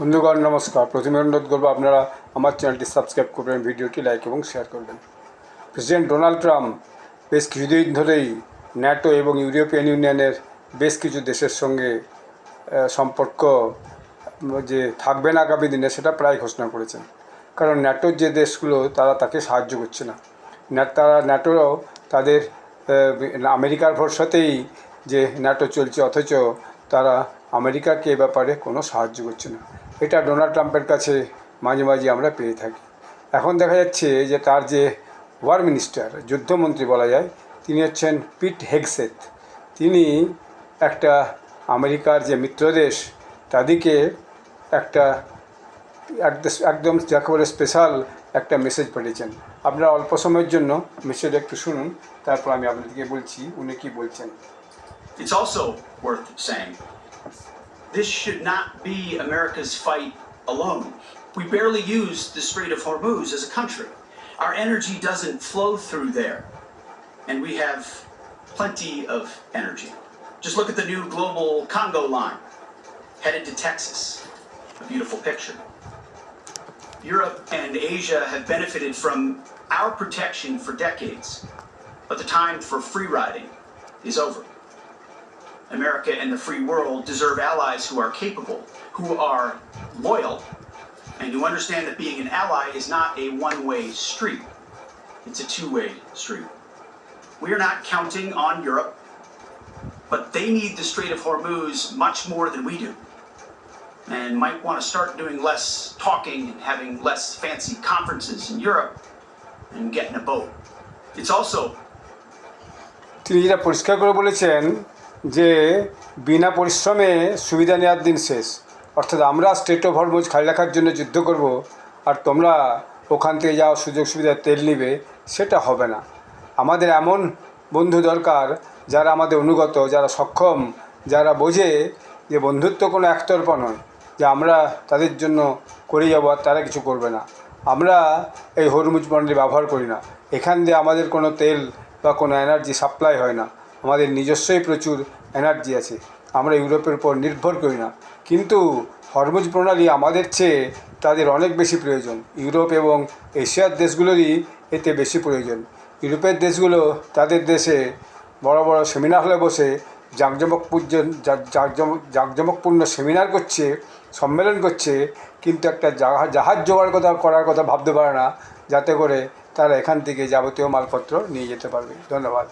বন্ধুগণ নমস্কার। প্রথমে অনুরোধ করবো আপনারা আমার চ্যানেলটি সাবস্ক্রাইব করবেন, ভিডিওটি লাইক এবং শেয়ার করবেন। প্রেসিডেন্ট ডোনাল্ড ট্রাম্প বেশ কিছুদিন ধরেই ন্যাটো এবং ইউরোপিয়ান ইউনিয়নের বেশ কিছু দেশের সঙ্গে সম্পর্ক যে থাকবে না আগামী দিনে সেটা প্রায় ঘোষণা করেছেন। কারণ ন্যাটোর যে দেশগুলো তারা তাকে সাহায্য করছে না। ন্যাটোরাও তাদের আমেরিকার ভরসাতেই যে ন্যাটো চলছে, অথচ তারা আমেরিকাকে এ ব্যাপারে কোনো সাহায্য করছে না। এটা ডোনাল্ড ট্রাম্পের কাছে মাঝে মাঝে আমরা পেয়ে থাকি। এখন দেখা যাচ্ছে যে তার যে ওয়ার মিনিস্টার, যুদ্ধমন্ত্রী বলা যায়, তিনি হচ্ছেন পিট হেগসেথ। তিনি একটা আমেরিকার যে মিত্রদেশ তাদেরকে একটা একদম যাকে বলে স্পেশাল একটা মেসেজ পাঠিয়েছেন। আপনারা অল্প সময়ের জন্য মেসেজ একটু শুনুন, তারপর আমি আপনাদেরকে বলছি উনি কী বলছেন। It's also worth saying, this should not be America's fight alone. We barely use the Strait of Hormuz as a country. Our energy doesn't flow through there, and we have plenty of energy. Just look at the new global Congo line headed to Texas. A beautiful picture. Europe and Asia have benefited from our protection for decades, but the time for free riding is over. America and the free world deserve allies who are capable, who are loyal, and who understand that being an ally is not a one-way street. It's a two-way street. We are not counting on Europe, but they need the Strait of Hormuz much more than we do, and might want to start doing less talking and having less fancy conferences in Europe and get in a boat. It's also তিনি যেটা পরিষ্কার করে বলেছেন যে বিনা পরিশ্রমে সুবিধা নেওয়ার দিন শেষ। অর্থাৎ আমরা স্ট্রেট অফ হরমুজ খালি রাখার জন্য যুদ্ধ করব, আর তোমরা ওখান থেকে যাওয়ার সুযোগ সুবিধা তেল নিবে, সেটা হবে না। আমাদের এমন বন্ধু দরকার যারা আমাদের অনুগত, যারা সক্ষম, যারা বোঝে যে বন্ধুত্ব কোনো একতরফা নয়, যে আমরা তাদের জন্য করে যাবো আর তারা কিছু করবে না। আমরা এই হরমুজ প্রণালী ব্যবহার করি না। এখান দিয়ে আমাদের কোনো তেল বা কোনো এনার্জি সাপ্লাই হয় না। আমাদের নিজস্বই প্রচুর এনার্জি আছে। আমরা ইউরোপের উপর নির্ভর করি না, কিন্তু হরমুজ প্রণালী আমাদের চেয়ে তাদের অনেক বেশি প্রয়োজন। ইউরোপ এবং এশিয়ার দেশগুলোরই এতে বেশি প্রয়োজন। ইউরোপের দেশগুলো তাদের দেশে বড় বড় সেমিনার হলে বসে জাঁকজমকপূর্ণ সেমিনার করছে, সম্মেলন করছে, কিন্তু একটা জাহাজ জোগাড় করার কথা ভাবতে পারে না, যাতে করে তারা এখান থেকে যাবতীয় মালপত্র নিয়ে যেতে পারবে। ধন্যবাদ।